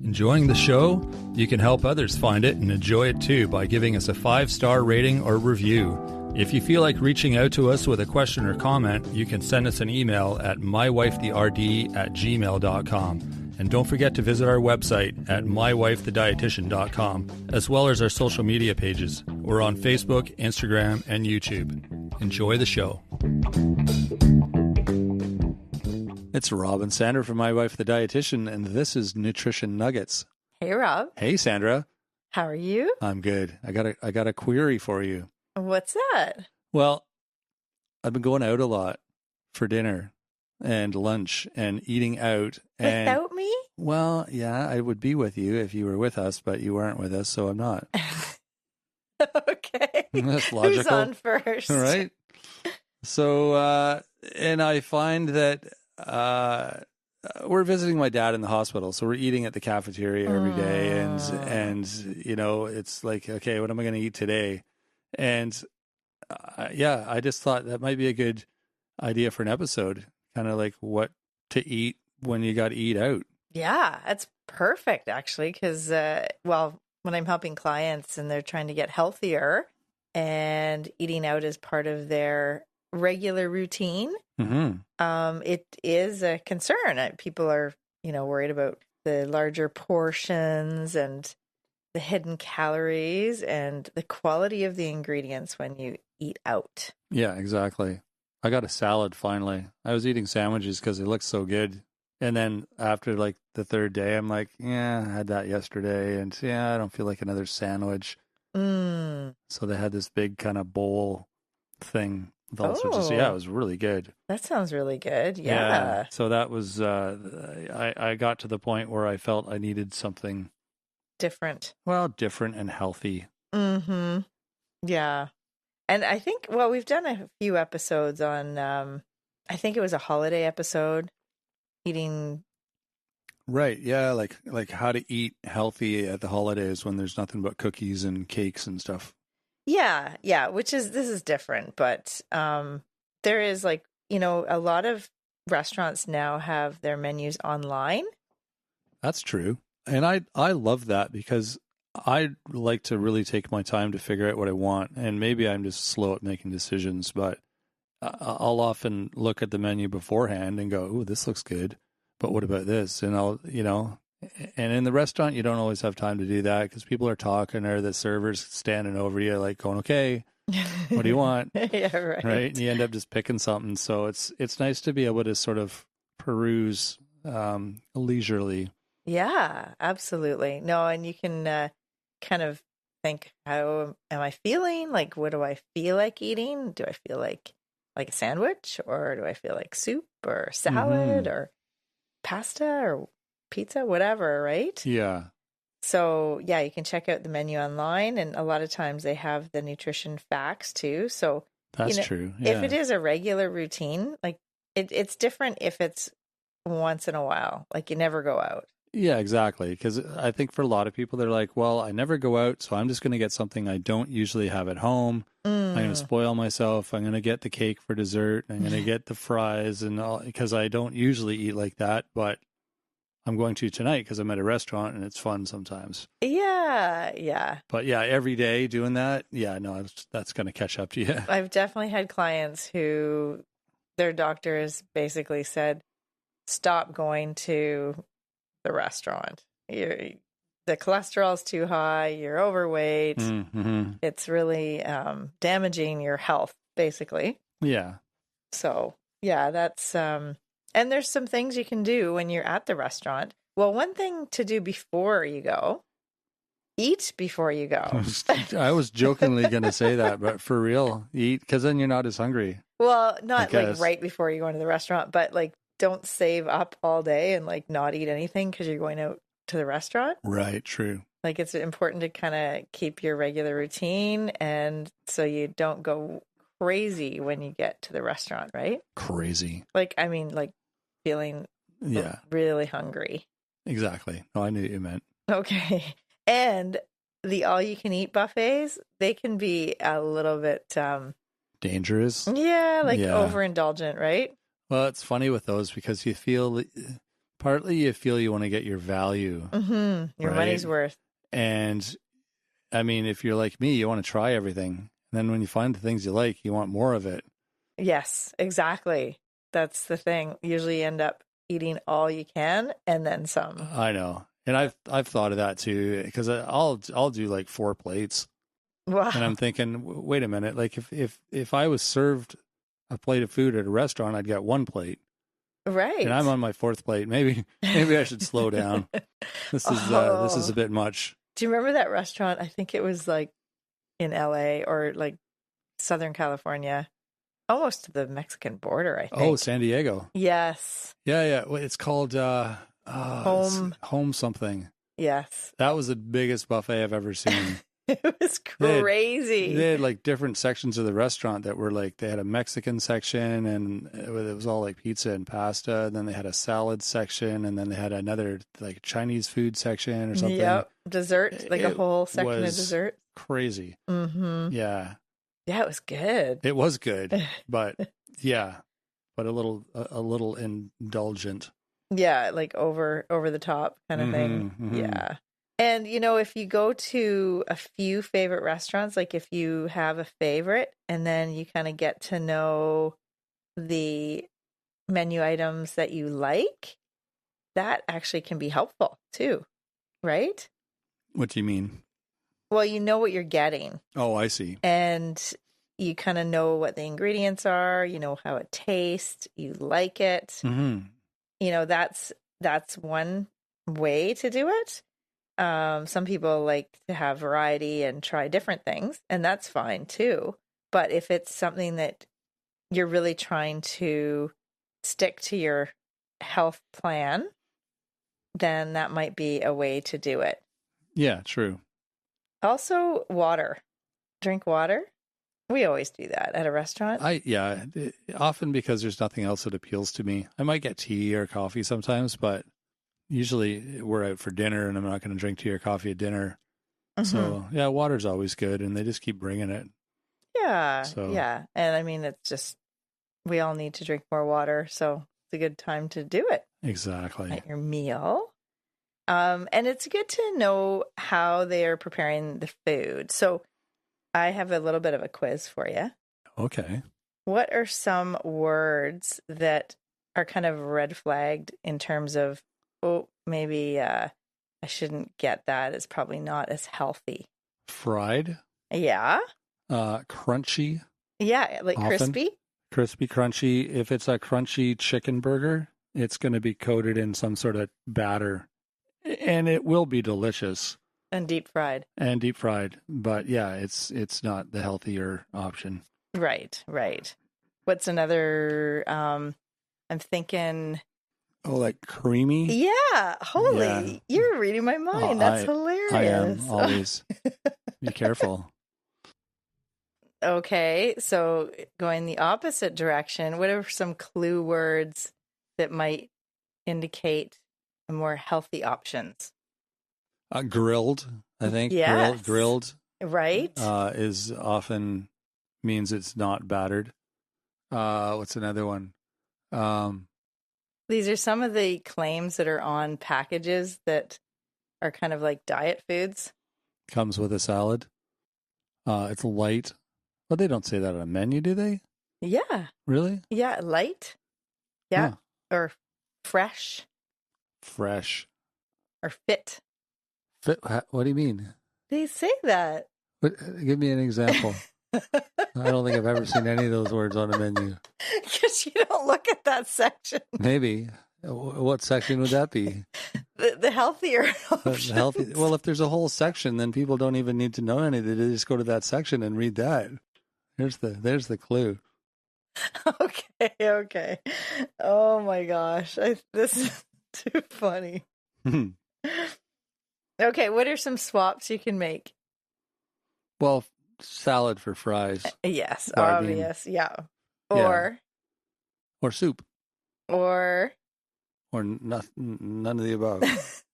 Enjoying the show? You can help others find it and enjoy it too by giving us a 5-star rating or review. If you feel like reaching out to us with a question or comment, you can send us an email at mywifetherd@gmail.com. And don't forget to visit our website at mywifethedietitian.com, as well as our social media pages. We're on Facebook, Instagram, and YouTube. Enjoy the show. It's Rob and Sandra from My Wife the Dietitian, and this is Nutrition Nuggets. Hey, Rob. Hey, Sandra. How are you? I'm good. I got a query for you. What's that? Well, I've been going out a lot for dinner and lunch and eating out. And, without me? Well, yeah, I would be with you if you were with us, but you weren't with us, so I'm not. Okay. That's logical. Who's on first? Right? So, and I find that we're visiting my dad in the hospital, so we're eating at the cafeteria every day, and you know, it's like, okay, what am I going to eat today? And yeah, I just thought that might be a good idea for an episode, kind of like what to eat when you got to eat out. Yeah, that's perfect, actually, because, well, when I'm helping clients and they're trying to get healthier and eating out is part of their regular routine, it is a concern. People are, worried about the larger portions and the hidden calories and the quality of the ingredients when you eat out. Yeah, exactly. I got a salad finally. I was eating sandwiches because they looked so good. And then after like the third day, I'm like, yeah, I had that yesterday. And yeah, I don't feel like another sandwich. So they had this big kind of bowl thing with all sorts of, yeah, it was really good. That sounds really good. Yeah. So that was, I got to the point where I felt I needed something different. Well, different and healthy. Mm-hmm. Yeah. And I think, well, we've done a few episodes on, I think it was a holiday episode, eating. Right. Yeah. Like how to eat healthy at the holidays when there's nothing but cookies and cakes and stuff. Yeah. Yeah. This is different, but there is a lot of restaurants now have their menus online. That's true. And I love that because I like to really take my time to figure out what I want. And maybe I'm just slow at making decisions, but I'll often look at the menu beforehand and go, "Ooh, this looks good. But what about this?" And and in the restaurant, you don't always have time to do that because people are talking or the server's standing over you like going, "Okay, what do you want?" Yeah, right. Right. And you end up just picking something. So it's nice to be able to sort of peruse leisurely. Yeah, absolutely. No, and you can kind of think, how am I feeling? Like, what do I feel like eating? Do I feel like a sandwich, or do I feel like soup or salad or pasta or pizza, whatever, right? Yeah. So, yeah, you can check out the menu online, and a lot of times they have the nutrition facts too. So that's true. Yeah. If it is a regular routine, like it's different if it's once in a while, like you never go out. Yeah, exactly. Because I think for a lot of people, they're like, well, I never go out, so I'm just going to get something I don't usually have at home. I'm going to spoil myself. I'm going to get the cake for dessert. I'm going to get the fries and all, because I don't usually eat like that, but I'm going to tonight because I'm at a restaurant and it's fun sometimes. Yeah, yeah. But yeah, every day doing that, yeah, no, that's going to catch up to you. I've definitely had clients who their doctors basically said, stop going to the restaurant. The cholesterol's too high, you're overweight. It's really damaging your health, basically. Yeah. So, yeah, that's and there's some things you can do when you're at the restaurant. Well, one thing to do before you go, eat before you go. I was jokingly going to say that, but for real, eat, because then you're not as hungry. Well, not like right before you go into the restaurant, but like don't save up all day and like not eat anything because you're going out to the restaurant. Right, true. Like it's important to kind of keep your regular routine, and so you don't go crazy when you get to the restaurant, right? Crazy. Like, I mean, like feeling really hungry. Exactly. No, I knew what you meant. Okay. And the all-you-can-eat buffets, they can be a little bit dangerous. Yeah, like overindulgent, right? Well, it's funny with those because you feel partly you feel you want to get your value, Your right? money's worth. And I mean, if you're like me, you want to try everything. And then when you find the things you like, you want more of it. Yes, exactly. That's the thing. Usually you end up eating all you can and then some. I know. And I've thought of that too, because I'll do like 4 plates. Wow. And I'm thinking, wait a minute, like if I was served a plate of food at a restaurant, I'd get 1 plate. Right. And I'm on my 4th plate. Maybe I should slow down. This is a bit much. Do you remember that restaurant? I think it was like in LA or like Southern California, almost to the Mexican border, I think. Oh, San Diego. Yes. Yeah. Well, it's called Home something. Yes. That was the biggest buffet I've ever seen. It was crazy. They had like different sections of the restaurant that were like, they had a Mexican section and it was all like pizza and pasta. And then they had a salad section, and then they had another like Chinese food section or something. Yep. Dessert, like a whole section of was dessert. Crazy. Mm-hmm. Yeah. Yeah, it was good. It was good, but yeah, but a little indulgent. Yeah, like over the top kind of thing. Mm-hmm. Yeah. And, if you go to a few favorite restaurants, like if you have a favorite and then you kind of get to know the menu items that you like, that actually can be helpful too, right? What do you mean? Well, you know what you're getting. Oh, I see. And you kind of know what the ingredients are, you know how it tastes, you like it. Mm-hmm. That's one way to do it. Some people like to have variety and try different things, and that's fine too. But if it's something that you're really trying to stick to your health plan, then that might be a way to do it. Yeah, true. Also, water. Drink water. We always do that at a restaurant. Often because there's nothing else that appeals to me. I might get tea or coffee sometimes, but usually we're out for dinner and I'm not going to drink tea or coffee at dinner. Mm-hmm. So, yeah, water's always good, and they just keep bringing it. Yeah, yeah. And I mean, it's just, we all need to drink more water, so it's a good time to do it. Exactly. At your meal. And it's good to know how they are preparing the food. So I have a little bit of a quiz for you. Okay. What are some words that are kind of red flagged in terms of, maybe I shouldn't get that. It's probably not as healthy. Fried? Yeah. Crunchy? Yeah, like often. crispy? Crispy, crunchy. If it's a crunchy chicken burger, it's going to be coated in some sort of batter. And it will be delicious. And deep fried. But yeah, it's not the healthier option. Right. What's another, I'm thinking... Oh, like creamy? Yeah. Holy, yeah. You're reading my mind. That's hilarious. I am, always. Be careful. Okay, so going the opposite direction, what are some clue words that might indicate more healthy options? Grilled, I think. Yes. Grilled. Right. Is often means it's not battered. What's another one? These are some of the claims that are on packages that are kind of like diet foods. Comes with a salad. It's light. But they don't say that on a menu, do they? Yeah. Really? Yeah, light. Yeah. Huh. Or fresh. Fresh. Or fit. Fit? What do you mean? They say that. Give me an example. I don't think I've ever seen any of those words on a menu. Because you don't look at that section. Maybe. What section would that be? The healthier options. Well, if there's a whole section, then people don't even need to know anything. They just go to that section and read that. There's the clue. Okay. Oh my gosh. This is too funny. Okay, what are some swaps you can make? Well, salad for fries. Yes, obvious. Yeah. Or soup. Or none of the above.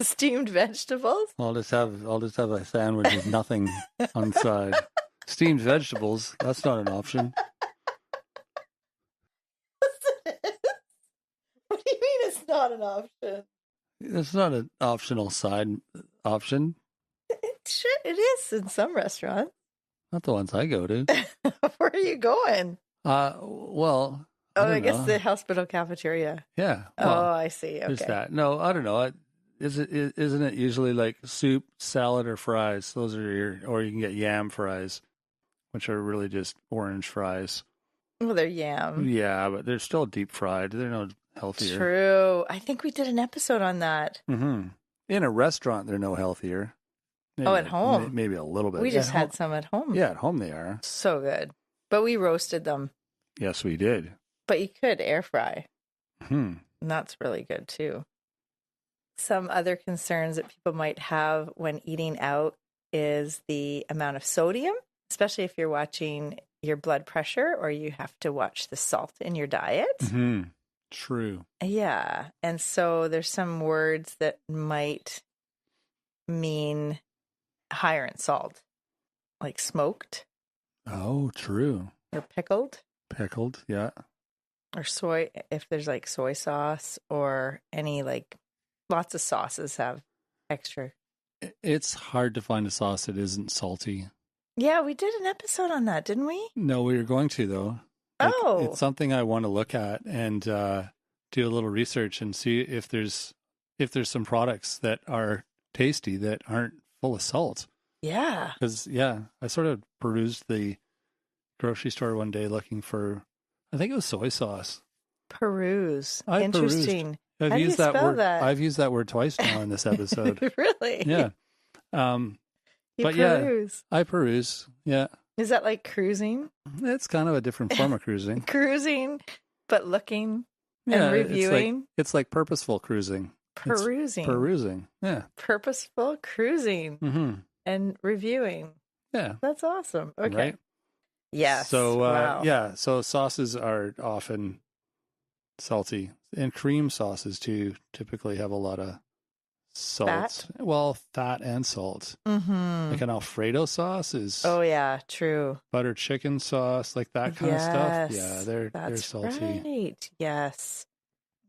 Steamed vegetables? I'll just have a sandwich with nothing on the side. Steamed vegetables, that's not an option. What do you mean it's not an option? It's not an optional side option. It is in some restaurants. Not the ones I go to. Where are you going? Well, I Oh, I don't guess the know. hospital cafeteria. Yeah, Oh, well, I see. there's Okay. that. No, I don't know. Isn't it usually like soup, salad, or fries? Those are or you can get yam fries, which are really just orange fries. Well, they're yam. Yeah, but they're still deep fried. They're no healthier. True. I think we did an episode on that. Mm-hmm. In a restaurant, they're no healthier. Oh, at home. Maybe a little bit. We just At home, had some at home. yeah, at home they are. So good. But we roasted them. Yes, we did. But you could air fry. Hmm. And that's really good too. Some other concerns that people might have when eating out is the amount of sodium, especially if you're watching your blood pressure or you have to watch the salt in your diet. Mm-hmm. True. Yeah. And so there's some words that might mean higher in salt, like smoked Oh, true. or pickled Pickled, yeah. or soy, if there's like soy sauce or any like lots of sauces have extra. It's hard to find a sauce that isn't salty. Yeah, we did an episode on that, didn't we? No, we were going to though. Oh, It's something I want to look at and do a little research and see if there's some products that are tasty that aren't full of salt. yeah. Because I sort of perused the grocery store one day looking for, I think it was soy sauce. Peruse. I Interesting. I've How do used you that spell word. that? I've used that word twice now in this episode. Really? Yeah. You But yeah. peruse. I peruse. Yeah. Is that like cruising? It's kind of a different form of cruising. Cruising, but looking Yeah, and reviewing. It's like purposeful cruising. It's Perusing. perusing. Yeah. Purposeful cruising Mm-hmm. and reviewing. Yeah. That's awesome. Okay. Right? Yes. So, wow. so sauces are often salty. And cream sauces, too, typically have a lot of salt. Fat? Well, fat and salt. Mm-hmm. Like an Alfredo sauce is Oh, yeah. True. butter chicken sauce, like that kind of stuff. Yeah, Yes, they're that's salty. right. Yes.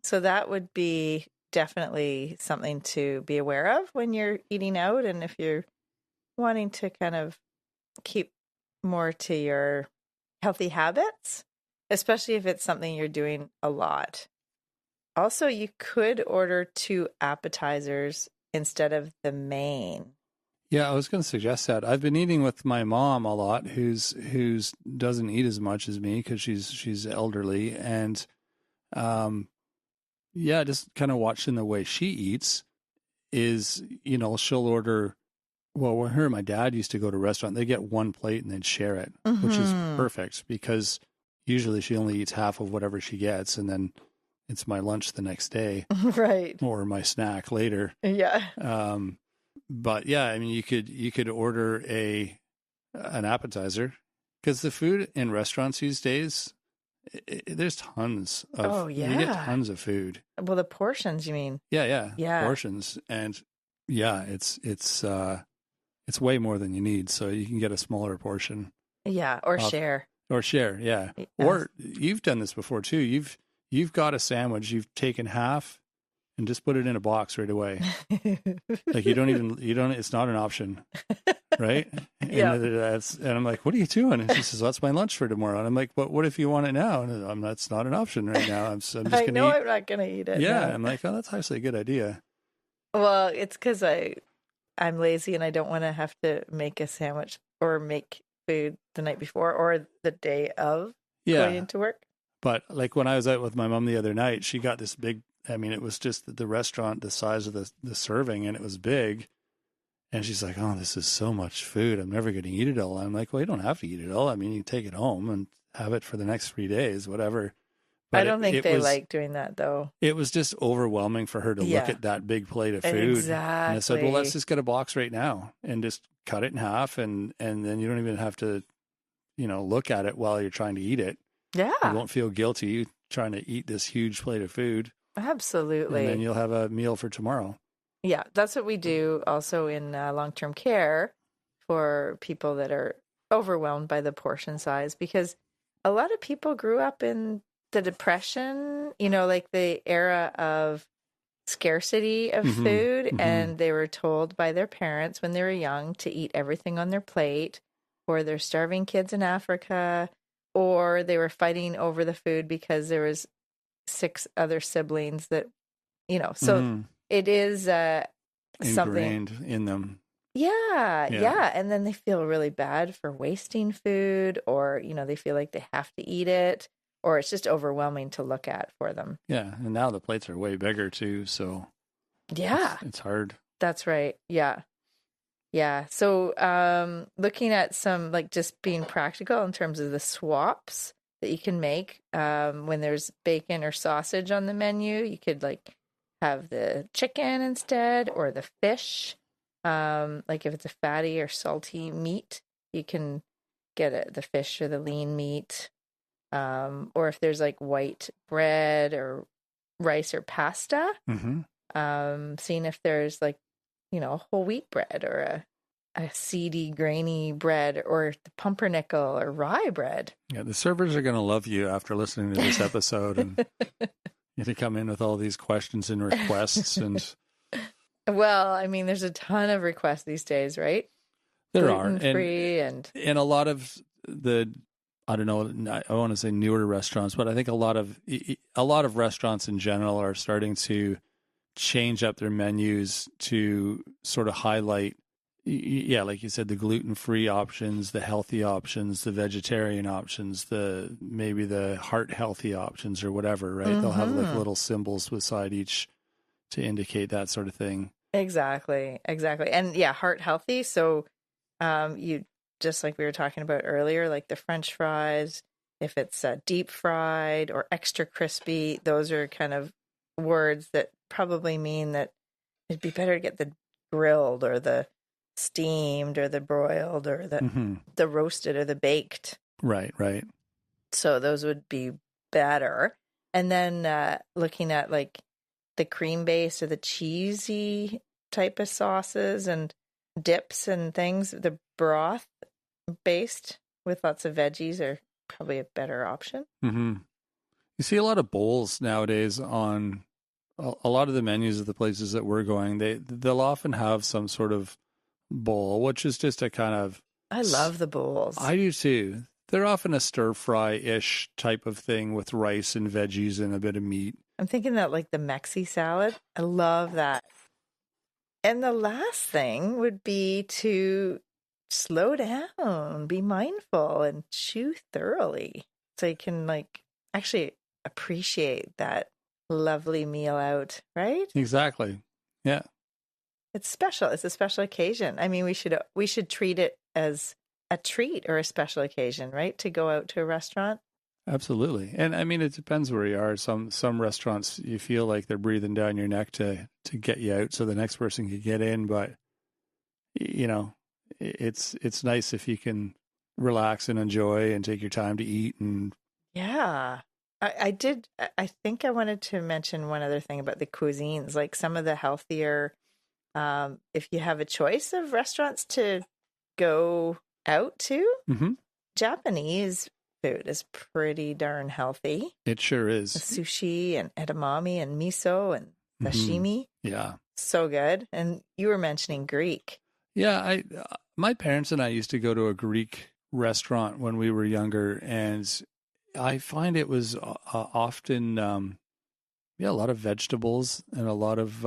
So that would be definitely something to be aware of when you're eating out. And if you're wanting to kind of keep more to your healthy habits, especially if it's something you're doing a lot. Also, you could order 2 appetizers instead of the main. Yeah, I was going to suggest that. I've been eating with my mom a lot, who's doesn't eat as much as me because she's elderly, and just kind of watching the way she eats is, she'll order. Well, when her and my dad used to go to a restaurant, they get one plate and they'd share it, which is perfect because usually she only eats half of whatever she gets, and then it's my lunch the next day, Right. or my snack later. Yeah. But yeah, I mean, you could order an appetizer because the food in restaurants these days, there's tons of. Oh, You get yeah. tons of food. Well, the portions, you mean? Yeah, Yeah. portions, and yeah, it's way more than you need, so you can get a smaller portion Yeah. Or Of- share. or share. Yeah, Yes. or you've done this before too. You've got a sandwich, you've taken half and just put it in a box right away. Like you don't, it's not an option. Right. Yeah. And I'm like, what are you doing? And she says, that's my lunch for tomorrow. And I'm like, but what if you want it now? And that's not an option right now. I'm just I going know to eat. I'm not going to eat it. Yeah. no. I'm like, oh, that's actually a good idea. Well, it's because I'm lazy and I don't want to have to make a sandwich or make food the night before or the day of going Yeah. into work. But like when I was out with my mom the other night, she got this big, I mean, it was just the restaurant, the size of the serving, and it was big. And she's like, oh, this is so much food. I'm never going to eat it all. I'm like, well, you don't have to eat it all. I mean, you can take it home and have it for the next 3 days, whatever. But I don't think they like doing that though. It was just overwhelming for her to Yeah. look at that big plate of food. Exactly. And I said, well, let's just get a box right now and just cut it in half. And then you don't even have to, look at it while you're trying to eat it. Yeah, You won't feel guilty trying to eat this huge plate of food. absolutely. And then you'll have a meal for tomorrow. Yeah, that's what we do also in long-term care for people that are overwhelmed by the portion size, because a lot of people grew up in the Depression, like the era of scarcity of food, and they were told by their parents when they were young to eat everything on their plate, or they're starving kids in Africa, or they were fighting over the food because there was 6 other siblings that, so it is something ingrained in them. Yeah. And then they feel really bad for wasting food, or, they feel like they have to eat it, or it's just overwhelming to look at for them. Yeah. And now the plates are way bigger too. So yeah, it's hard. That's right. Yeah. Yeah. So looking at some, like, just being practical in terms of the swaps that you can make when there's bacon or sausage on the menu, you could like have the chicken instead, or the fish. Like if it's a fatty or salty meat, you can get the fish or the lean meat. Or if there's like white bread or rice or pasta, seeing if there's like, whole wheat bread, or a seedy, grainy bread, or the pumpernickel or rye bread. Yeah, the servers are going to love you after listening to this episode, and you to come in with all these questions and requests. And well, I mean, there's a ton of requests these days, right? There are, gluten-free and a lot of the, I don't know, I want to say newer restaurants, but I think a lot of restaurants in general are starting to change up their menus to sort of highlight, like you said, the gluten-free options, the healthy options, the vegetarian options, maybe the heart healthy options or whatever, right? They'll have like little symbols beside each to indicate that sort of thing. Exactly. And yeah, heart healthy. So you, just like we were talking about earlier, like the French fries, if it's deep fried or extra crispy, those are kind of words that probably mean that it'd be better to get the grilled or the steamed or the broiled or the roasted or the baked. Right. So those would be better. And then looking at like the cream base or the cheesy type of sauces and dips and things, the broth based with lots of veggies are probably a better option. You see a lot of bowls nowadays on a lot of the menus of the places that we're going. They'll often have some sort of bowl, which is just a kind of... I love the bowls. I do too. They're often a stir fry-ish type of thing with rice and veggies and a bit of meat. I'm thinking that like the Mexi salad. I love that. And the last thing would be to slow down, be mindful, and chew thoroughly so you can like actually appreciate that lovely meal out, right? Exactly. Yeah. It's special. It's a special occasion. I mean, we should treat it as a treat or a special occasion, right? To go out to a restaurant. Absolutely. And I mean, it depends where you are. Some restaurants, you feel like they're breathing down your neck to get you out so the next person can get in. But, it's nice if you can relax and enjoy and take your time to eat. And yeah, I think I wanted to mention one other thing about the cuisines, like some of the healthier, if you have a choice of restaurants to go out to, Japanese food is pretty darn healthy. It sure is. The sushi and edamame and miso and sashimi. Yeah. So good. And you were mentioning Greek. Yeah, my parents and I used to go to a Greek restaurant when we were younger, and I find it was often a lot of vegetables and a lot of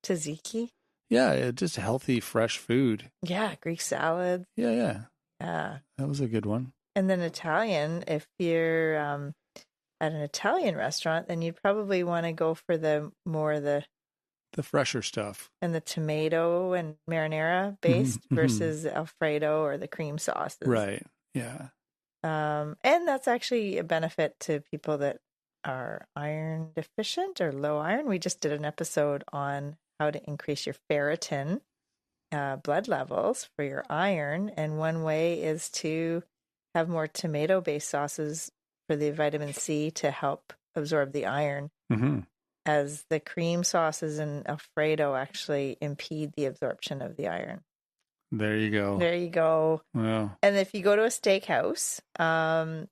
tzatziki. Yeah, just healthy, fresh food. Yeah, Greek salad. Yeah. Yeah. That was a good one. And then Italian, if you're at an Italian restaurant, then you'd probably want to go for the fresher stuff. And the tomato and marinara based versus the Alfredo or the cream sauces. Right. Yeah. And that's actually a benefit to people that are iron deficient or low iron. We just did an episode on how to increase your ferritin blood levels for your iron. And one way is to have more tomato-based sauces for the vitamin C to help absorb the iron, as the cream sauces and Alfredo actually impede the absorption of the iron. There you go. Wow. And if you go to a steakhouse, the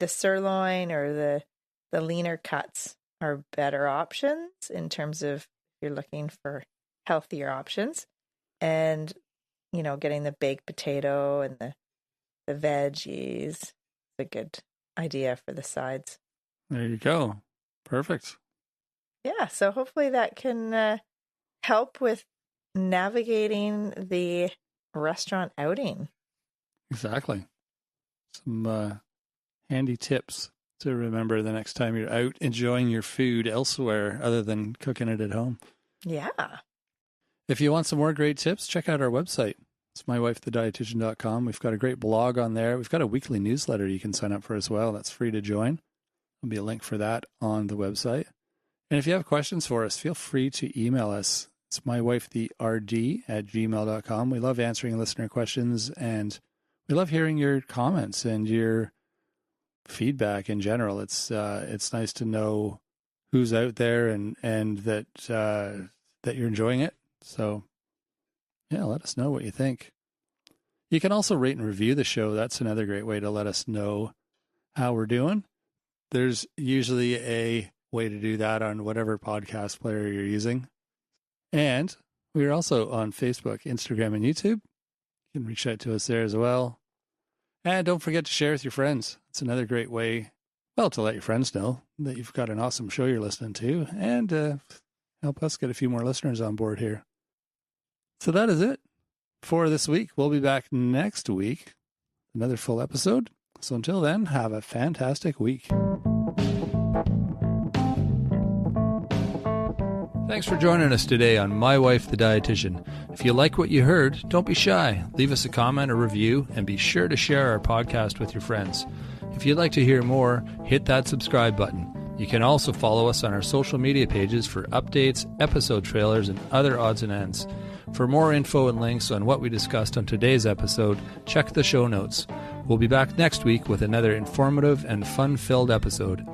sirloin or the leaner cuts are better options in terms of if you're looking for healthier options. And, getting the baked potato and the veggies is a good idea for the sides. There you go. Perfect. Yeah, so hopefully that can help with navigating the restaurant outing. Exactly. Some handy tips to remember the next time you're out enjoying your food elsewhere other than cooking it at home. Yeah. If you want some more great tips, check out our website. It's mywifethedietitian.com. We've got a great blog on there. We've got a weekly newsletter you can sign up for as well. That's free to join. There'll be a link for that on the website. And if you have questions for us, feel free to email us. It's mywifetherd@gmail.com. We love answering listener questions, and we love hearing your comments and your feedback in general. It's nice to know who's out there and that you're enjoying it. So, yeah, let us know what you think. You can also rate and review the show. That's another great way to let us know how we're doing. There's usually a way to do that on whatever podcast player you're using. And we're also on Facebook, Instagram, and YouTube. You can reach out to us there as well. And don't forget to share with your friends. It's another great way, to let your friends know that you've got an awesome show you're listening to and help us get a few more listeners on board here. So that is it for this week. We'll be back next week, another full episode. So until then, have a fantastic week. Thanks for joining us today on My Wife the Dietitian. If you like what you heard, don't be shy. Leave us a comment or review, and be sure to share our podcast with your friends. If you'd like to hear more, hit that subscribe button. You can also follow us on our social media pages for updates, episode trailers, and other odds and ends. For more info and links on what we discussed on today's episode, check the show notes. We'll be back next week with another informative and fun-filled episode.